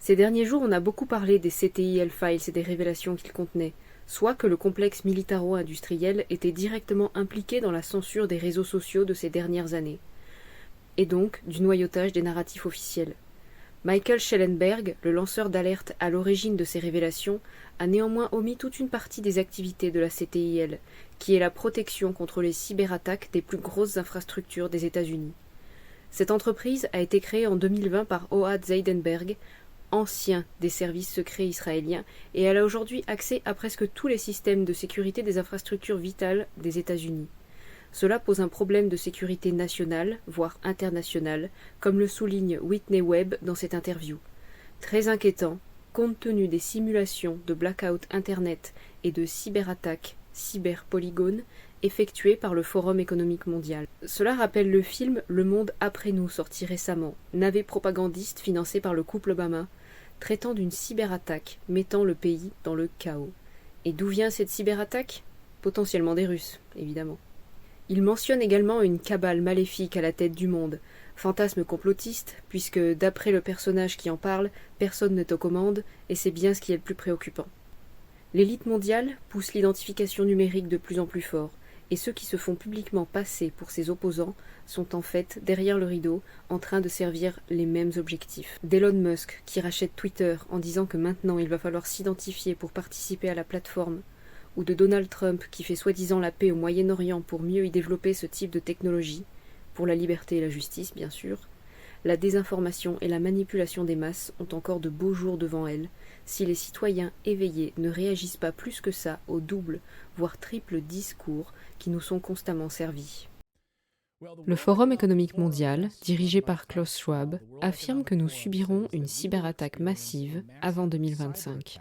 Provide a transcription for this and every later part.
Ces derniers jours, on a beaucoup parlé des CTIL Files et des révélations qu'ils contenaient, soit que le complexe militaro-industriel était directement impliqué dans la censure des réseaux sociaux de ces dernières années, et donc du noyautage des narratifs officiels. Michael Schellenberg, le lanceur d'alerte à l'origine de ces révélations, a néanmoins omis toute une partie des activités de la CTIL, qui est la protection contre les cyberattaques des plus grosses infrastructures des États-Unis. Cette entreprise a été créée en 2020 par Ohad Zeidenberg, ancien des services secrets israéliens, et elle a aujourd'hui accès à presque tous les systèmes de sécurité des infrastructures vitales des États-Unis. Cela pose un problème de sécurité nationale, voire internationale, comme le souligne Whitney Webb dans cette interview. Très inquiétant, compte tenu des simulations de blackout Internet et de cyberattaques, cyberpolygones, effectuées par le Forum économique mondial. Cela rappelle le film Le Monde après nous, sorti récemment, navet propagandiste financé par le couple Obama, traitant d'une cyberattaque mettant le pays dans le chaos. Et d'où vient cette cyberattaque ? Potentiellement des Russes, évidemment. Il mentionne également une cabale maléfique à la tête du monde, fantasme complotiste, puisque, d'après le personnage qui en parle, personne n'est aux commandes, et c'est bien ce qui est le plus préoccupant. L'élite mondiale pousse l'identification numérique de plus en plus fort, et ceux qui se font publiquement passer pour ses opposants sont en fait, derrière le rideau, en train de servir les mêmes objectifs. D'Elon Musk, qui rachète Twitter en disant que maintenant il va falloir s'identifier pour participer à la plateforme, ou de Donald Trump qui fait soi-disant la paix au Moyen-Orient pour mieux y développer ce type de technologie, pour la liberté et la justice bien sûr, la désinformation et la manipulation des masses ont encore de beaux jours devant elles, si les citoyens éveillés ne réagissent pas plus que ça au double, voire triple discours qui nous sont constamment servis. Le Forum économique mondial, dirigé par Klaus Schwab, affirme que nous subirons une cyberattaque massive avant 2025.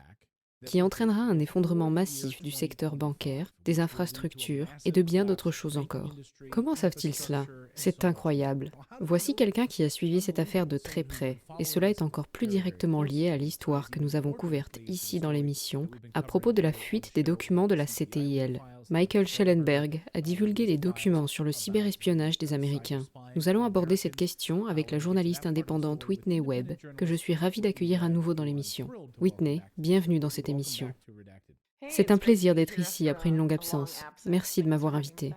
Qui entraînera un effondrement massif du secteur bancaire, des infrastructures et de bien d'autres choses encore. Comment savent-ils cela ? C'est incroyable. Voici quelqu'un qui a suivi cette affaire de très près, et cela est encore plus directement lié à l'histoire que nous avons couverte ici dans l'émission, à propos de la fuite des documents de la CTIL. Michael Schellenberg a divulgué des documents sur le cyberespionnage des Américains. Nous allons aborder cette question avec la journaliste indépendante Whitney Webb, que je suis ravie d'accueillir à nouveau dans l'émission. Whitney, bienvenue dans cette émission. C'est un plaisir d'être ici après une longue absence. Merci de m'avoir invité.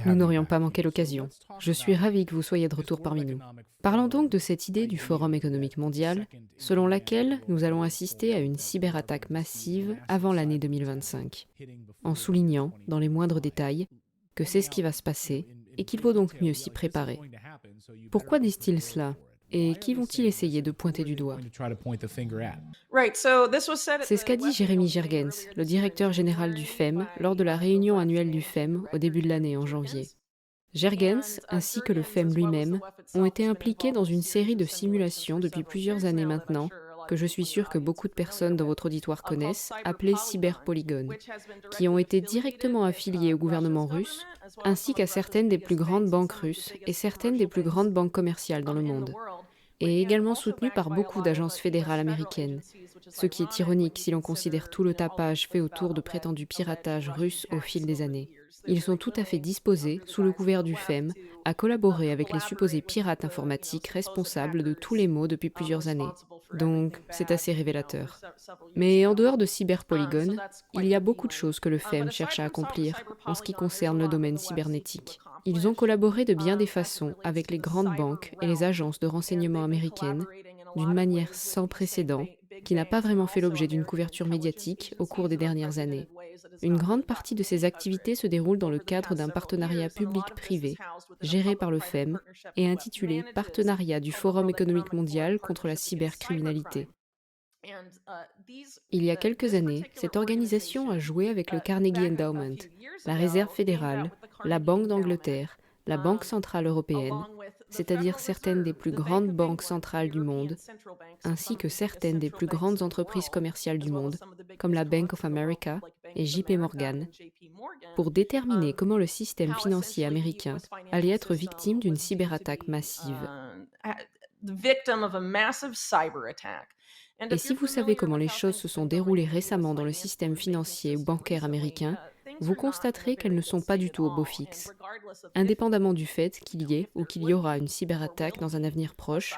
Nous n'aurions pas manqué l'occasion. Je suis ravie que vous soyez de retour parmi nous. Parlons donc de cette idée du Forum économique mondial, selon laquelle nous allons assister à une cyberattaque massive avant l'année 2025, en soulignant, dans les moindres détails, que c'est ce qui va se passer et qu'il vaut donc mieux s'y préparer. Pourquoi disent-ils cela ? Et qui vont-ils essayer de pointer du doigt ? C'est ce qu'a dit Jeremy Jergens, le directeur général du FEM, lors de la réunion annuelle du FEM au début de l'année en janvier. Jergens, ainsi que le FEM lui-même, ont été impliqués dans une série de simulations depuis plusieurs années maintenant, que je suis sûre que beaucoup de personnes dans votre auditoire connaissent, appelées cyberpolygones, qui ont été directement affiliées au gouvernement russe, ainsi qu'à certaines des plus grandes banques russes et certaines des plus grandes banques commerciales dans le monde, et également soutenues par beaucoup d'agences fédérales américaines, ce qui est ironique si l'on considère tout le tapage fait autour de prétendus piratages russes au fil des années. Ils sont tout à fait disposés, sous le couvert du FEM, à collaborer avec les supposés pirates informatiques responsables de tous les maux depuis plusieurs années. Donc, c'est assez révélateur. Mais en dehors de cyberpolygones, il y a beaucoup de choses que le FEM cherche à accomplir en ce qui concerne le domaine cybernétique. Ils ont collaboré de bien des façons avec les grandes banques et les agences de renseignement américaines d'une manière sans précédent qui n'a pas vraiment fait l'objet d'une couverture médiatique au cours des dernières années. Une grande partie de ces activités se déroule dans le cadre d'un partenariat public-privé géré par le FEM et intitulé Partenariat du Forum économique mondial contre la cybercriminalité. Il y a quelques années, cette organisation a joué avec le Carnegie Endowment, la Réserve fédérale, la Banque d'Angleterre, la Banque centrale européenne, c'est-à-dire certaines des plus grandes banques centrales du monde, ainsi que certaines des plus grandes entreprises commerciales du monde, comme la Bank of America et JP Morgan, pour déterminer comment le système financier américain allait être victime d'une cyberattaque massive. Et si vous savez comment les choses se sont déroulées récemment dans le système financier ou bancaire américain, vous constaterez qu'elles ne sont pas du tout au beau fixe. Indépendamment du fait qu'il y ait ou qu'il y aura une cyberattaque dans un avenir proche,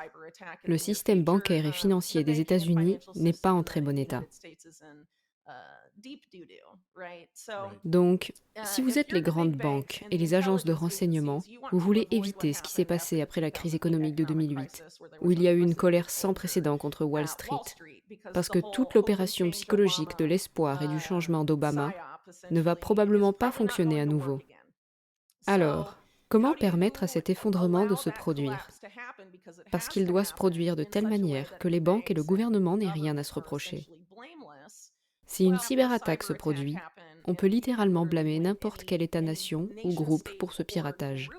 Le système bancaire et financier des États-Unis n'est pas en très bon état. Donc, si vous êtes les grandes banques et les agences de renseignement, vous voulez éviter ce qui s'est passé après la crise économique de 2008, où il y a eu une colère sans précédent contre Wall Street, parce que toute l'opération psychologique de l'espoir et du changement d'Obama ne va probablement pas fonctionner à nouveau. Alors, comment permettre à cet effondrement de se produire? Parce qu'il doit se produire de telle manière que les banques et le gouvernement n'aient rien à se reprocher. Si une cyberattaque se produit, on peut littéralement blâmer n'importe quel État-nation ou groupe pour ce piratage.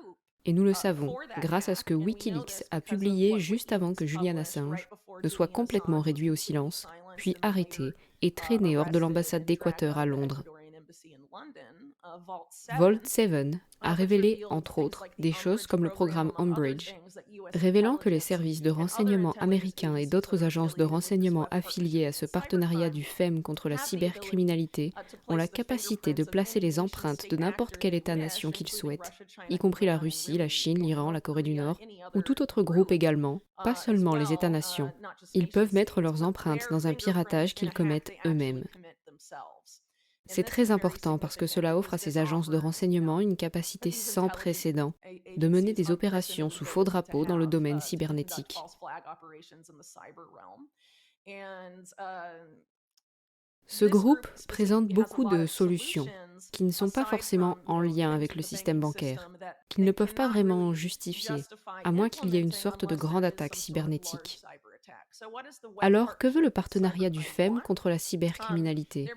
Et nous le savons, grâce à ce que Wikileaks a publié juste avant que Julian Assange ne soit complètement réduit au silence, puis arrêté et traîné hors de l'ambassade d'Équateur à Londres. Vault 7 a révélé, entre autres, des choses comme le programme Umbridge, révélant que les services de renseignement américains et d'autres agences de renseignement affiliées à ce partenariat du FEM contre la cybercriminalité ont la capacité de placer les empreintes de n'importe quelle État-nation qu'ils souhaitent, y compris la Russie, la Chine, l'Iran, la Corée du Nord, ou tout autre groupe également, pas seulement les États-nations. Ils peuvent mettre leurs empreintes dans un piratage qu'ils commettent eux-mêmes. C'est très important parce que cela offre à ces agences de renseignement une capacité sans précédent de mener des opérations sous faux drapeau dans le domaine cybernétique. Ce groupe présente beaucoup de solutions qui ne sont pas forcément en lien avec le système bancaire, qu'ils ne peuvent pas vraiment justifier, à moins qu'il y ait une sorte de grande attaque cybernétique. Alors, que veut le partenariat du FEM contre la cybercriminalité?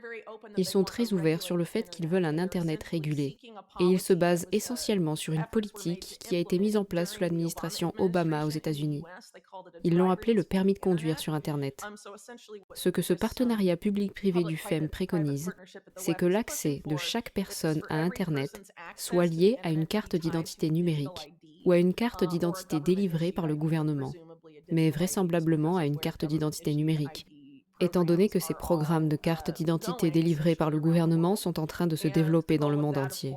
Ils sont très ouverts sur le fait qu'ils veulent un Internet régulé, et ils se basent essentiellement sur une politique qui a été mise en place sous l'administration Obama aux États-Unis. Ils l'ont appelé le permis de conduire sur Internet. Ce que ce partenariat public-privé du FEM préconise, c'est que l'accès de chaque personne à Internet soit lié à une carte d'identité numérique ou à une carte d'identité délivrée par le gouvernement, mais vraisemblablement à une carte d'identité numérique, étant donné que ces programmes de cartes d'identité délivrés par le gouvernement sont en train de se développer dans le monde entier.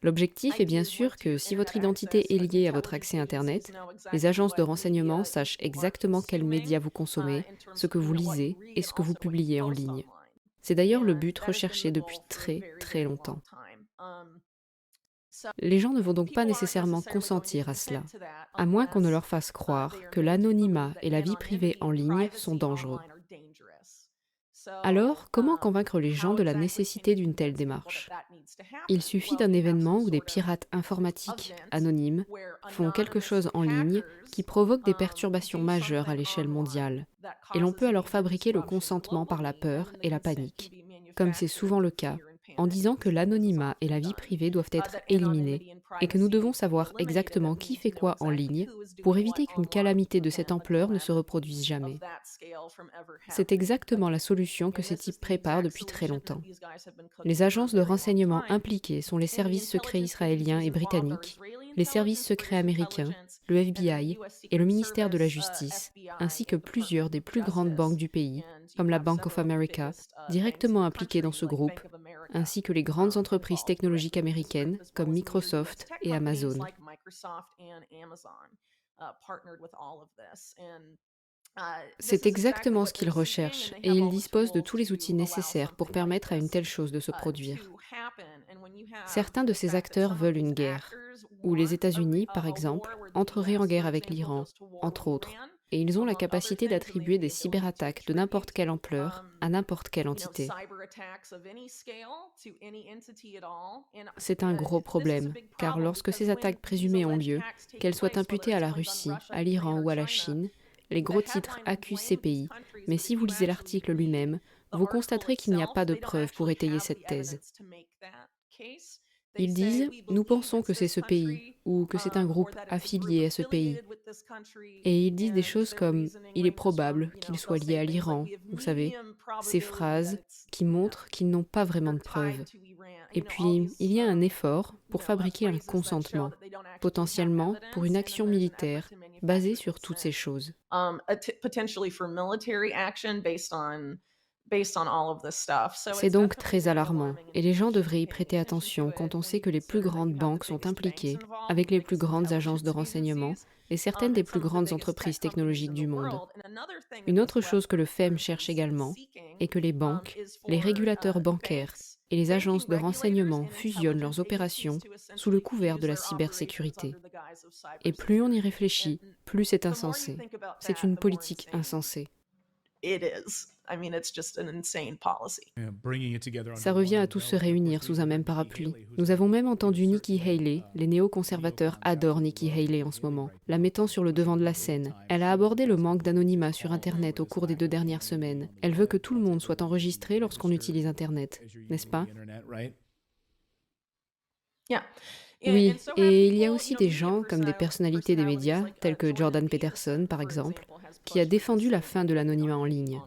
L'objectif est bien sûr que si votre identité est liée à votre accès Internet, les agences de renseignement sachent exactement quels médias vous consommez, ce que vous lisez et ce que vous publiez en ligne. C'est d'ailleurs le but recherché depuis très très longtemps. Les gens ne vont donc pas nécessairement consentir à cela, à moins qu'on ne leur fasse croire que l'anonymat et la vie privée en ligne sont dangereux. Alors, comment convaincre les gens de la nécessité d'une telle démarche? Il suffit d'un événement où des pirates informatiques anonymes font quelque chose en ligne qui provoque des perturbations majeures à l'échelle mondiale, et l'on peut alors fabriquer le consentement par la peur et la panique, comme c'est souvent le cas, en disant que l'anonymat et la vie privée doivent être éliminés et que nous devons savoir exactement qui fait quoi en ligne pour éviter qu'une calamité de cette ampleur ne se reproduise jamais. C'est exactement la solution que ces types préparent depuis très longtemps. Les agences de renseignement impliquées sont les services secrets israéliens et britanniques, les services secrets américains, le FBI et le ministère de la Justice, ainsi que plusieurs des plus grandes banques du pays, comme la Bank of America, directement impliquées dans ce groupe, ainsi que les grandes entreprises technologiques américaines comme Microsoft et Amazon. C'est exactement ce qu'ils recherchent et ils disposent de tous les outils nécessaires pour permettre à une telle chose de se produire. Certains de ces acteurs veulent une guerre, où les États-Unis, par exemple, entreraient en guerre avec l'Iran, entre autres, et ils ont la capacité d'attribuer des cyberattaques de n'importe quelle ampleur à n'importe quelle entité. C'est un gros problème, car lorsque ces attaques présumées ont lieu, qu'elles soient imputées à la Russie, à l'Iran ou à la Chine, les gros titres accusent ces pays, mais si vous lisez l'article lui-même, vous constaterez qu'il n'y a pas de preuves pour étayer cette thèse. Ils disent « Nous pensons que c'est ce pays » ou que c'est un groupe affilié à ce pays. Et ils disent des choses comme « Il est probable qu'il soit lié à l'Iran », vous savez, ces phrases qui montrent qu'ils n'ont pas vraiment de preuves. Et puis, il y a un effort pour fabriquer un consentement, potentiellement pour une action militaire basée sur toutes ces choses. C'est donc très alarmant, et les gens devraient y prêter attention quand on sait que les plus grandes banques sont impliquées, avec les plus grandes agences de renseignement et certaines des plus grandes entreprises technologiques du monde. Une autre chose que le FEM cherche également est que les banques, les régulateurs bancaires et les agences de renseignement fusionnent leurs opérations sous le couvert de la cybersécurité. Et plus on y réfléchit, plus c'est insensé. C'est une politique insensée. Ça revient à tous se réunir sous un même parapluie. Nous avons même entendu Nikki Haley. Les néoconservateurs adorent Nikki Haley en ce moment, la mettant sur le devant de la scène. Elle a abordé le manque d'anonymat sur Internet au cours des 2 dernières semaines. Elle veut que tout le monde soit enregistré lorsqu'on utilise Internet, n'est-ce pas? Oui, et il y a aussi des gens, comme des personnalités des médias, tels que Jordan Peterson par exemple, qui a défendu la fin de l'anonymat en ligne.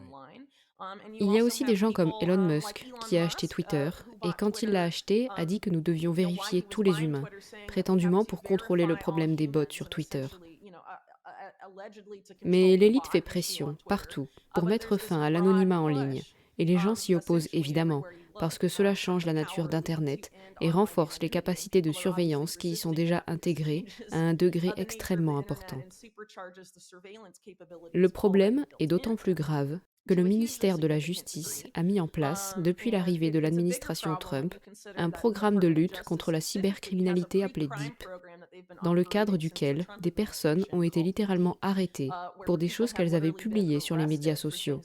Il y a aussi des gens comme Elon Musk, qui a acheté Twitter, et quand il l'a acheté, a dit que nous devions vérifier tous les humains, prétendument pour contrôler le problème des bots sur Twitter. Mais l'élite fait pression, partout, pour mettre fin à l'anonymat en ligne, et les gens s'y opposent évidemment, parce que cela change la nature d'Internet et renforce les capacités de surveillance qui y sont déjà intégrées à un degré extrêmement important. Le problème est d'autant plus grave que le ministère de la Justice a mis en place, depuis l'arrivée de l'administration Trump, un programme de lutte contre la cybercriminalité appelé DEEP, dans le cadre duquel des personnes ont été littéralement arrêtées pour des choses qu'elles avaient publiées sur les médias sociaux.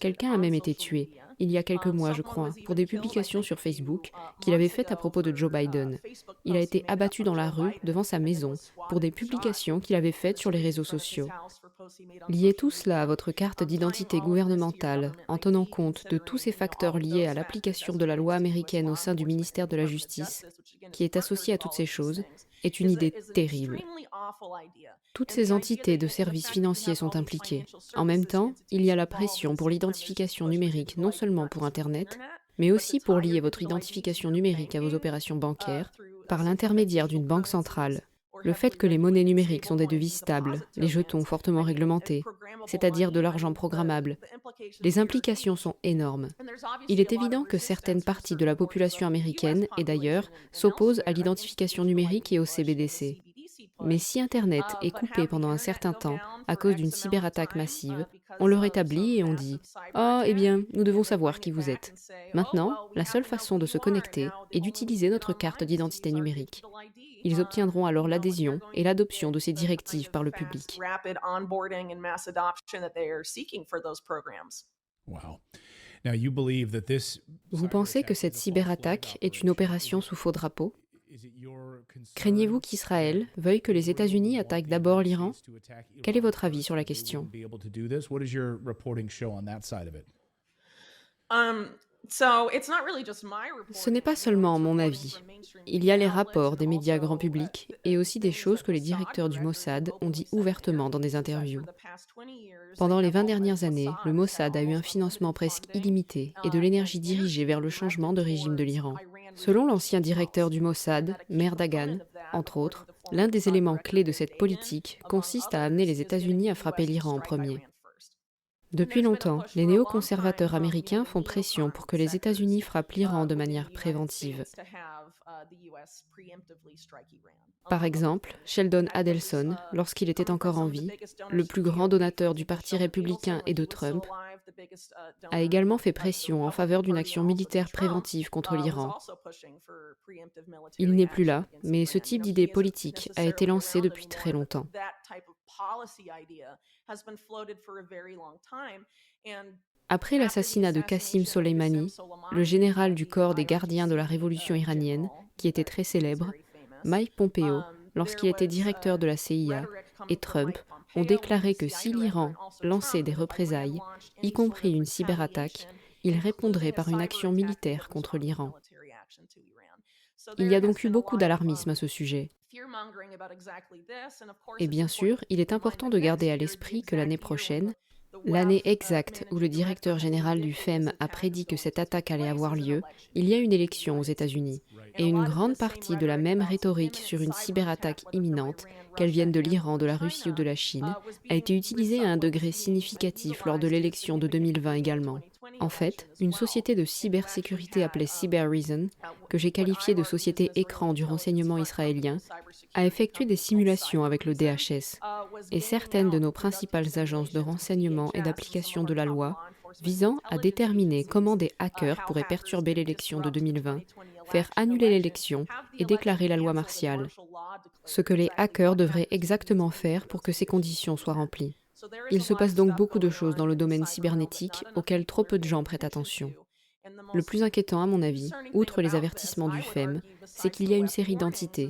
Quelqu'un a même été tué, il y a quelques mois je crois, pour des publications sur Facebook qu'il avait faites à propos de Joe Biden. Il a été abattu dans la rue, devant sa maison, pour des publications qu'il avait faites sur les réseaux sociaux. Liez tout cela à votre carte d'identité gouvernementale, en tenant compte de tous ces facteurs liés à l'application de la loi américaine au sein du ministère de la Justice, qui est associée à toutes ces choses, est une idée terrible. Toutes ces entités de services financiers sont impliquées. En même temps, il y a la pression pour l'identification numérique non seulement pour Internet, mais aussi pour lier votre identification numérique à vos opérations bancaires par l'intermédiaire d'une banque centrale. Le fait que les monnaies numériques sont des devises stables, les jetons fortement réglementés, c'est-à-dire de l'argent programmable, les implications sont énormes. Il est évident que certaines parties de la population américaine, et d'ailleurs, s'opposent à l'identification numérique et au CBDC. Mais si Internet est coupé pendant un certain temps à cause d'une cyberattaque massive, on le rétablit et on dit « Oh, eh bien, nous devons savoir qui vous êtes. » Maintenant, la seule façon de se connecter est d'utiliser notre carte d'identité numérique. Ils obtiendront alors l'adhésion et l'adoption de ces directives par le public. Vous pensez que cette cyberattaque est une opération sous faux drapeau? Craignez-vous qu'Israël veuille que les États-Unis attaquent d'abord l'Iran? Quel est votre avis sur la question? Ce n'est pas seulement mon avis. Il y a les rapports des médias grand public et aussi des choses que les directeurs du Mossad ont dit ouvertement dans des interviews. Pendant les 20 dernières années, le Mossad a eu un financement presque illimité et de l'énergie dirigée vers le changement de régime de l'Iran. Selon l'ancien directeur du Mossad, Meir Dagan, entre autres, l'un des éléments clés de cette politique consiste à amener les États-Unis à frapper l'Iran en premier. Depuis longtemps, les néoconservateurs américains font pression pour que les États-Unis frappent l'Iran de manière préventive. Par exemple, Sheldon Adelson, lorsqu'il était encore en vie, le plus grand donateur du Parti républicain et de Trump, a également fait pression en faveur d'une action militaire préventive contre l'Iran. Il n'est plus là, mais ce type d'idée politique a été lancé depuis très longtemps. Après l'assassinat de Qassim Soleimani, le général du corps des gardiens de la révolution iranienne, qui était très célèbre, Mike Pompeo, lorsqu'il était directeur de la CIA, et Trump ont déclaré que si l'Iran lançait des représailles, y compris une cyberattaque, il répondrait par une action militaire contre l'Iran. Il y a donc eu beaucoup d'alarmisme à ce sujet. Et bien sûr, il est important de garder à l'esprit que l'année prochaine, l'année exacte où le directeur général du FEM a prédit que cette attaque allait avoir lieu, il y a une élection aux États-Unis. Et une grande partie de la même rhétorique sur une cyberattaque imminente, qu'elle vienne de l'Iran, de la Russie ou de la Chine, a été utilisée à un degré significatif lors de l'élection de 2020 également. En fait, une société de cybersécurité appelée CyberReason, que j'ai qualifiée de société écran du renseignement israélien, a effectué des simulations avec le DHS, et certaines de nos principales agences de renseignement et d'application de la loi visant à déterminer comment des hackers pourraient perturber l'élection de 2020, faire annuler l'élection et déclarer la loi martiale, ce que les hackers devraient exactement faire pour que ces conditions soient remplies. Il se passe donc beaucoup de choses dans le domaine cybernétique auxquelles trop peu de gens prêtent attention. Le plus inquiétant, à mon avis, outre les avertissements du FEM, c'est qu'il y a une série d'entités,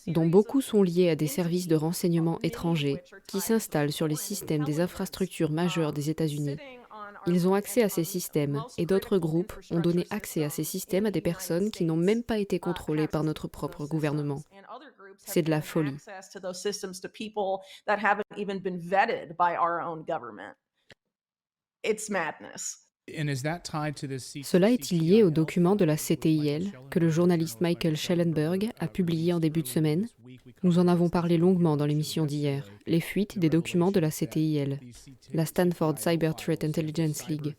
dont beaucoup sont liées à des services de renseignement étrangers, qui s'installent sur les systèmes des infrastructures majeures des États-Unis. Ils ont accès à ces systèmes, et d'autres groupes ont donné accès à ces systèmes à des personnes qui n'ont même pas été contrôlées par notre propre gouvernement. C'est de la folie. Cela est-il lié aux documents de la CTIL que le journaliste Michael Schellenberg a publié en début de semaine? Nous en avons parlé longuement dans l'émission d'hier, les fuites des documents de la CTIL, la Stanford Cyber Threat Intelligence League.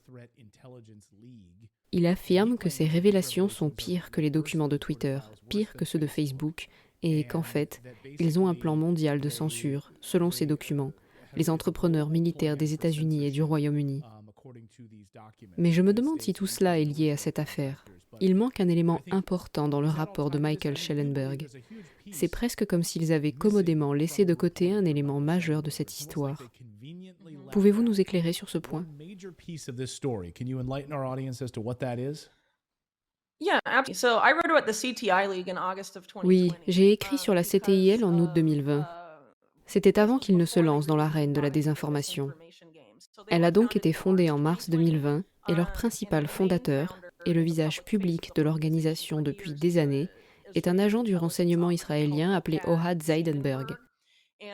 Il affirme que ces révélations sont pires que les documents de Twitter, pires que ceux de Facebook, et qu'en fait, ils ont un plan mondial de censure, selon ces documents, les entrepreneurs militaires des États-Unis et du Royaume-Uni. Mais je me demande si tout cela est lié à cette affaire. Il manque un élément important dans le rapport de Michael Schellenberg. C'est presque comme s'ils avaient commodément laissé de côté un élément majeur de cette histoire. Pouvez-vous nous éclairer sur ce point? Oui, j'ai écrit sur la CTIL en août 2020. C'était avant qu'il ne se lance dans l'arène de la désinformation. Elle a donc été fondée en mars 2020 et leur principal fondateur, et le visage public de l'organisation depuis des années, est un agent du renseignement israélien appelé Ohad Zeidenberg,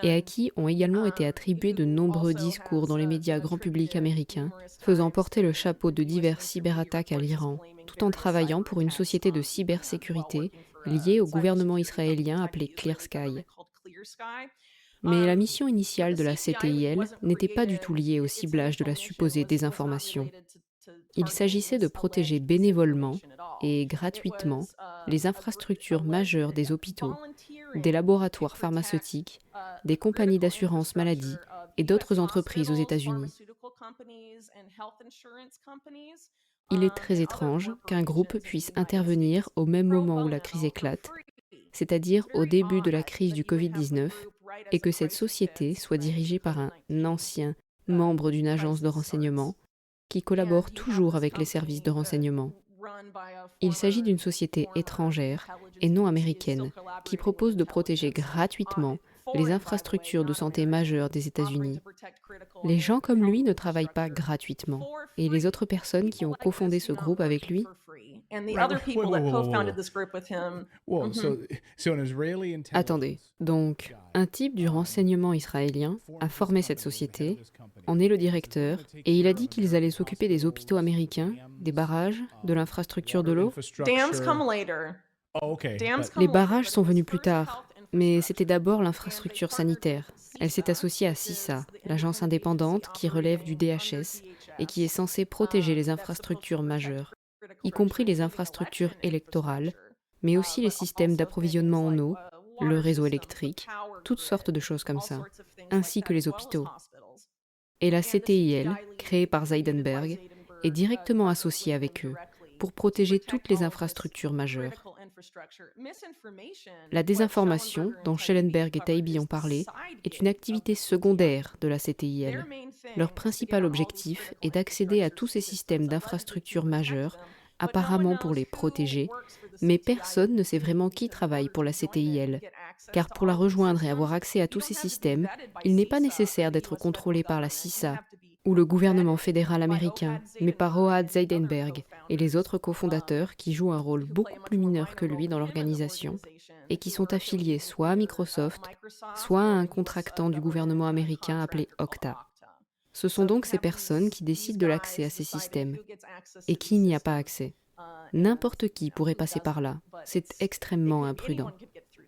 et à qui ont également été attribués de nombreux discours dans les médias grand public américains, faisant porter le chapeau de diverses cyberattaques à l'Iran, tout en travaillant pour une société de cybersécurité liée au gouvernement israélien appelé Clear Sky. Mais la mission initiale de la CTIL n'était pas du tout liée au ciblage de la supposée désinformation. Il s'agissait de protéger bénévolement et gratuitement les infrastructures majeures des hôpitaux, des laboratoires pharmaceutiques, des compagnies d'assurance maladie et d'autres entreprises aux États-Unis. Il est très étrange qu'un groupe puisse intervenir au même moment où la crise éclate, c'est-à-dire au début de la crise du Covid-19, et que cette société soit dirigée par un ancien membre d'une agence de renseignement qui collabore toujours avec les services de renseignement. Il s'agit d'une société étrangère et non américaine qui propose de protéger gratuitement les infrastructures de santé majeures des États-Unis. Les gens comme lui ne travaillent pas gratuitement. Et les autres personnes qui ont cofondé ce groupe avec lui? Attendez, donc un type du renseignement israélien a formé cette société, en est le directeur, et il a dit qu'ils allaient s'occuper des hôpitaux américains, des barrages, de l'infrastructure de l'eau? Les barrages sont venus plus tard, mais c'était d'abord l'infrastructure sanitaire. Elle s'est associée à CISA, l'agence indépendante qui relève du DHS et qui est censée protéger les infrastructures majeures, y compris les infrastructures électorales, mais aussi les systèmes d'approvisionnement en eau, le réseau électrique, toutes sortes de choses comme ça, ainsi que les hôpitaux. Et la CTIL, créée par Zeidenberg, est directement associée avec eux pour protéger toutes les infrastructures majeures. La désinformation, dont Schellenberg et Taibbi ont parlé, est une activité secondaire de la CTIL. Leur principal objectif est d'accéder à tous ces systèmes d'infrastructures majeures, apparemment pour les protéger, mais personne ne sait vraiment qui travaille pour la CTIL, car pour la rejoindre et avoir accès à tous ces systèmes, il n'est pas nécessaire d'être contrôlé par la CISA ou le gouvernement fédéral américain, mais par Ohad Zeidenberg et les autres cofondateurs qui jouent un rôle beaucoup plus mineur que lui dans l'organisation et qui sont affiliés soit à Microsoft, soit à un contractant du gouvernement américain appelé Okta. Ce sont donc ces personnes qui décident de l'accès à ces systèmes et qui n'y a pas accès. N'importe qui pourrait passer par là. C'est extrêmement imprudent.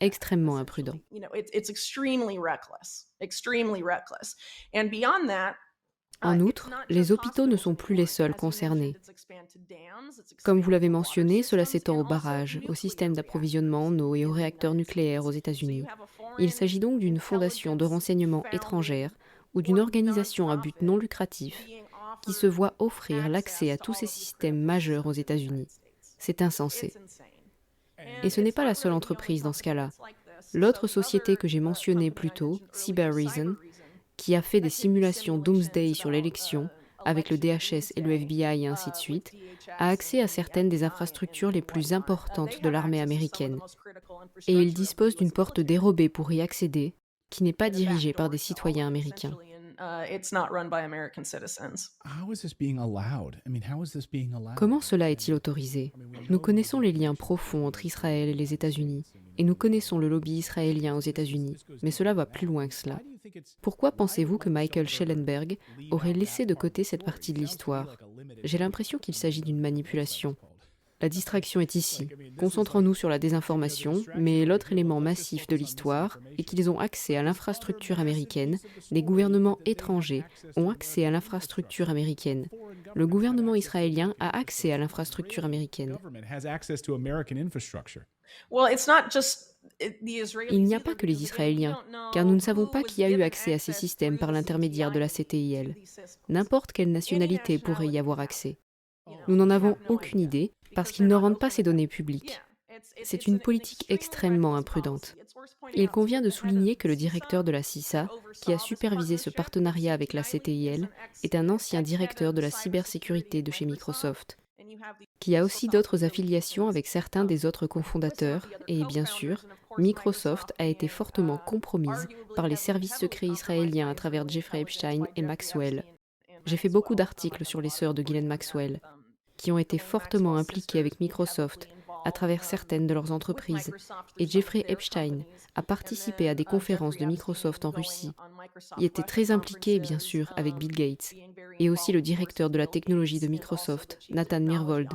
Extrêmement imprudent. En outre, les hôpitaux ne sont plus les seuls concernés. Comme vous l'avez mentionné, cela s'étend aux barrages, au système d'approvisionnement en eau et aux réacteurs nucléaires aux États-Unis. Il s'agit donc d'une fondation de renseignement étrangère ou d'une organisation à but non lucratif qui se voit offrir l'accès à tous ces systèmes majeurs aux États-Unis. C'est insensé. Et ce n'est pas la seule entreprise dans ce cas-là. L'autre société que j'ai mentionnée plus tôt, Cybereason, qui a fait des simulations Doomsday sur l'élection, avec le DHS et le FBI et ainsi de suite, a accès à certaines des infrastructures les plus importantes de l'armée américaine. Et il dispose d'une porte dérobée pour y accéder, qui n'est pas dirigée par des citoyens américains. Comment cela est-il autorisé? Nous connaissons les liens profonds entre Israël et les États-Unis, et nous connaissons le lobby israélien aux États-Unis, mais cela va plus loin que cela. Pourquoi pensez-vous que Michael Schellenberg aurait laissé de côté cette partie de l'histoire? J'ai l'impression qu'il s'agit d'une manipulation. La distraction est ici. Concentrons-nous sur la désinformation, mais l'autre élément massif de l'histoire est qu'ils ont accès à l'infrastructure américaine, les gouvernements étrangers ont accès à l'infrastructure américaine. Le gouvernement israélien a accès à l'infrastructure américaine. Il n'y a pas que les Israéliens, car nous ne savons pas qui a eu accès à ces systèmes par l'intermédiaire de la CTIL. N'importe quelle nationalité pourrait y avoir accès. Nous n'en avons aucune idée, parce qu'ils ne rendent pas ces données publiques. C'est une politique extrêmement imprudente. Il convient de souligner que le directeur de la CISA, qui a supervisé ce partenariat avec la CTIL, est un ancien directeur de la cybersécurité de chez Microsoft, qui a aussi d'autres affiliations avec certains des autres cofondateurs, et bien sûr, Microsoft a été fortement compromise par les services secrets israéliens à travers Jeffrey Epstein et Maxwell. J'ai fait beaucoup d'articles sur les sœurs de Ghislaine Maxwell, qui ont été fortement impliquées avec Microsoft à travers certaines de leurs entreprises, et Jeffrey Epstein a participé à des conférences de Microsoft en Russie. Il était très impliqué, bien sûr, avec Bill Gates, et aussi le directeur de la technologie de Microsoft, Nathan Myhrvold,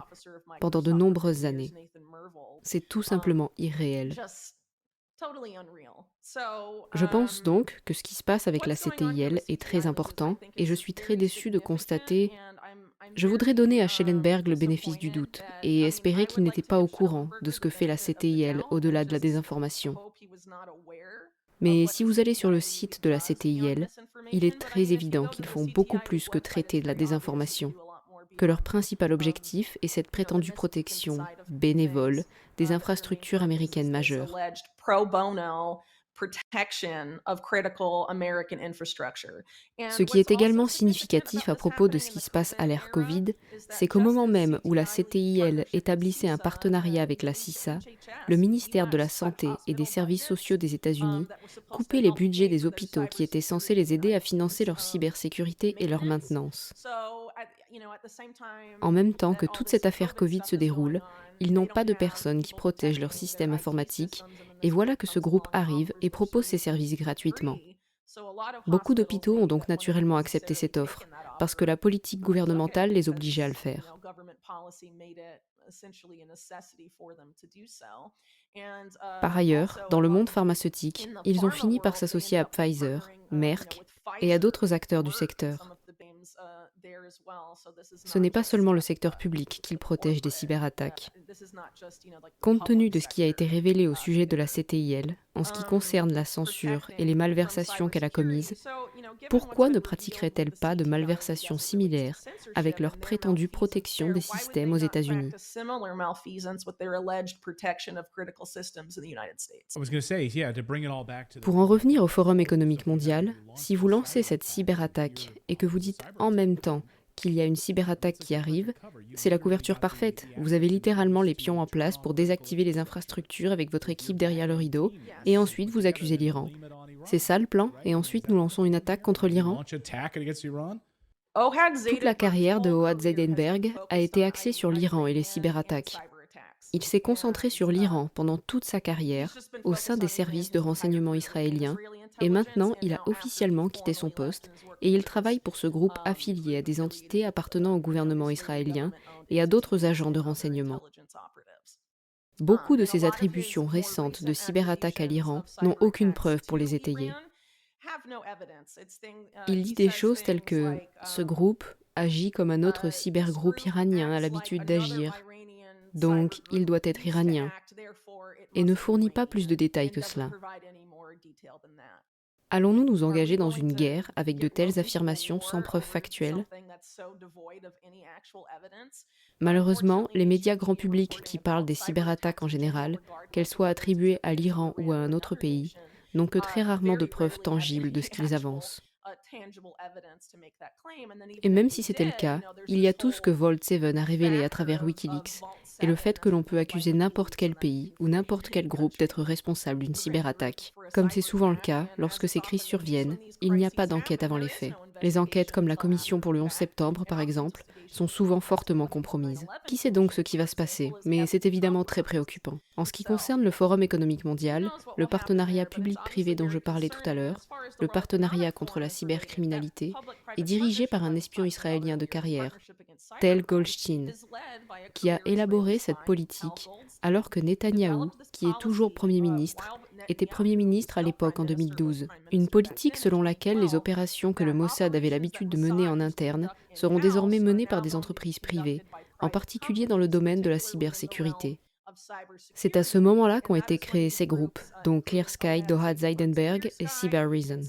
pendant de nombreuses années. C'est tout simplement irréel. Je pense donc que ce qui se passe avec la CTIL est très important, et je suis très déçue de constater... Je voudrais donner à Schellenberg le bénéfice du doute et espérer qu'il n'était pas au courant de ce que fait la CTIL au-delà de la désinformation. Mais si vous allez sur le site de la CTIL, il est très évident qu'ils font beaucoup plus que traiter de la désinformation, que leur principal objectif est cette prétendue protection bénévole des infrastructures américaines majeures. Ce qui est également significatif à propos de ce qui se passe à l'ère Covid, c'est qu'au moment même où la CTIL établissait un partenariat avec la CISA, le ministère de la Santé et des Services sociaux des États-Unis coupait les budgets des hôpitaux qui étaient censés les aider à financer leur cybersécurité et leur maintenance. En même temps que toute cette affaire Covid se déroule, ils n'ont pas de personnes qui protègent leur système informatique, et voilà que ce groupe arrive et propose ses services gratuitement. Beaucoup d'hôpitaux ont donc naturellement accepté cette offre, parce que la politique gouvernementale les obligeait à le faire. Par ailleurs, dans le monde pharmaceutique, ils ont fini par s'associer à Pfizer, Merck et à d'autres acteurs du secteur. Ce n'est pas seulement le secteur public qu'ils protègent des cyberattaques. Compte tenu de ce qui a été révélé au sujet de la CTIL, en ce qui concerne la censure et les malversations qu'elle a commises, pourquoi ne pratiquerait-elle pas de malversations similaires avec leur prétendue protection des systèmes aux États-Unis? Pour en revenir au Forum économique mondial, si vous lancez cette cyberattaque et que vous dites en même temps qu'il y a une cyberattaque qui arrive, c'est la couverture parfaite. Vous avez littéralement les pions en place pour désactiver les infrastructures avec votre équipe derrière le rideau, et ensuite vous accusez l'Iran. C'est ça le plan, et ensuite nous lançons une attaque contre l'Iran? Toute la carrière de Ohad Zeidenberg a été axée sur l'Iran et les cyberattaques. Il s'est concentré sur l'Iran pendant toute sa carrière, au sein des services de renseignement israéliens, et maintenant il a officiellement quitté son poste, et il travaille pour ce groupe affilié à des entités appartenant au gouvernement israélien et à d'autres agents de renseignement. Beaucoup de ces attributions récentes de cyberattaques à l'Iran n'ont aucune preuve pour les étayer. Il dit des choses telles que « ce groupe agit comme un autre cybergroupe iranien a l'habitude d'agir, donc il doit être iranien », et ne fournit pas plus de détails que cela. Allons-nous nous engager dans une guerre avec de telles affirmations sans preuve factuelle? Malheureusement, les médias grand public qui parlent des cyberattaques en général, qu'elles soient attribuées à l'Iran ou à un autre pays, n'ont que très rarement de preuves tangibles de ce qu'ils avancent. Et même si c'était le cas, il y a tout ce que Vault7 a révélé à travers Wikileaks, et le fait que l'on peut accuser n'importe quel pays ou n'importe quel groupe d'être responsable d'une cyberattaque. Comme c'est souvent le cas, lorsque ces crises surviennent, il n'y a pas d'enquête avant les faits. Les enquêtes comme la commission pour le 11 septembre, par exemple, sont souvent fortement compromises. Qui sait donc ce qui va se passer? Mais c'est évidemment très préoccupant. En ce qui concerne le Forum économique mondial, le partenariat public-privé dont je parlais tout à l'heure, le partenariat contre la cybercriminalité, est dirigé par un espion israélien de carrière, Tel Goldstein, qui a élaboré cette politique alors que Netanyahou, qui est toujours Premier ministre, était Premier ministre à l'époque en 2012. Une politique selon laquelle les opérations que le Mossad avait l'habitude de mener en interne seront désormais menées par des entreprises privées, en particulier dans le domaine de la cybersécurité. C'est à ce moment-là qu'ont été créés ces groupes, dont Clear Sky, Doha Zeidenberg et Cyber Reason.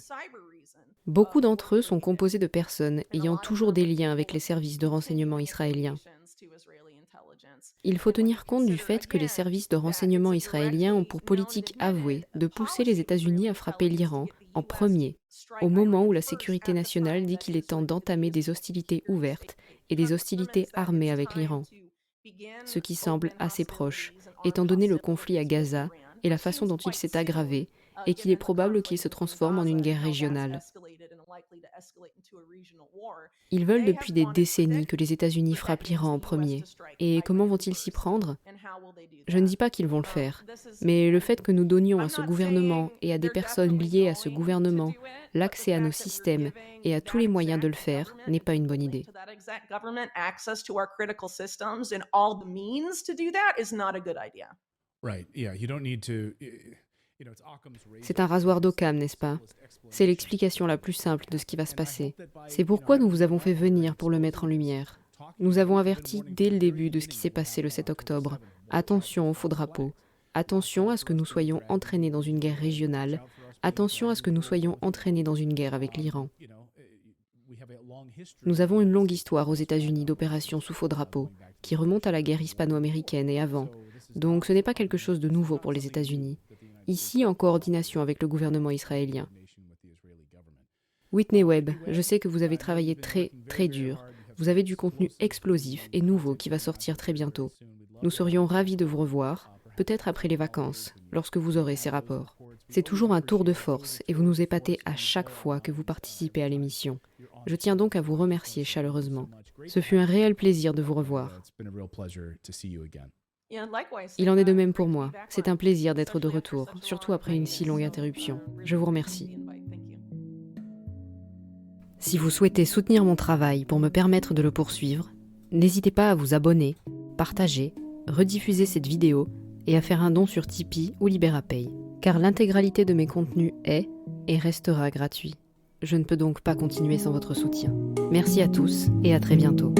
Beaucoup d'entre eux sont composés de personnes ayant toujours des liens avec les services de renseignement israéliens. Il faut tenir compte du fait que les services de renseignement israéliens ont pour politique avouée de pousser les États-Unis à frapper l'Iran en premier, au moment où la sécurité nationale dit qu'il est temps d'entamer des hostilités ouvertes et des hostilités armées avec l'Iran. Ce qui semble assez proche, étant donné le conflit à Gaza et la façon dont il s'est aggravé, et qu'il est probable qu'il se transforme en une guerre régionale. Ils veulent depuis des décennies que les États-Unis frappent l'Iran en premier. Et comment vont-ils s'y prendre? Je ne dis pas qu'ils vont le faire, mais le fait que nous donnions à ce gouvernement et à des personnes liées à ce gouvernement l'accès à nos systèmes et à tous les moyens de le faire n'est pas une bonne idée. C'est un rasoir d'Occam, n'est-ce pas? C'est l'explication la plus simple de ce qui va se passer. C'est pourquoi nous vous avons fait venir pour le mettre en lumière. Nous avons averti dès le début de ce qui s'est passé le 7 octobre. Attention au faux drapeau. Attention à ce que nous soyons entraînés dans une guerre régionale. Attention à ce que nous soyons entraînés dans une guerre avec l'Iran. Nous avons une longue histoire aux États-Unis d'opérations sous faux drapeau, qui remonte à la guerre hispano-américaine et avant. Donc ce n'est pas quelque chose de nouveau pour les États-Unis. Ici, en coordination avec le gouvernement israélien. Whitney Webb, je sais que vous avez travaillé très, très dur. Vous avez du contenu explosif et nouveau qui va sortir très bientôt. Nous serions ravis de vous revoir, peut-être après les vacances, lorsque vous aurez ces rapports. C'est toujours un tour de force et vous nous épatez à chaque fois que vous participez à l'émission. Je tiens donc à vous remercier chaleureusement. Ce fut un réel plaisir de vous revoir. Il en est de même pour moi. C'est un plaisir d'être de retour, surtout après une si longue interruption. Je vous remercie. Si vous souhaitez soutenir mon travail pour me permettre de le poursuivre, n'hésitez pas à vous abonner, partager, rediffuser cette vidéo et à faire un don sur Tipeee ou Liberapay, car l'intégralité de mes contenus est et restera gratuit. Je ne peux donc pas continuer sans votre soutien. Merci à tous et à très bientôt.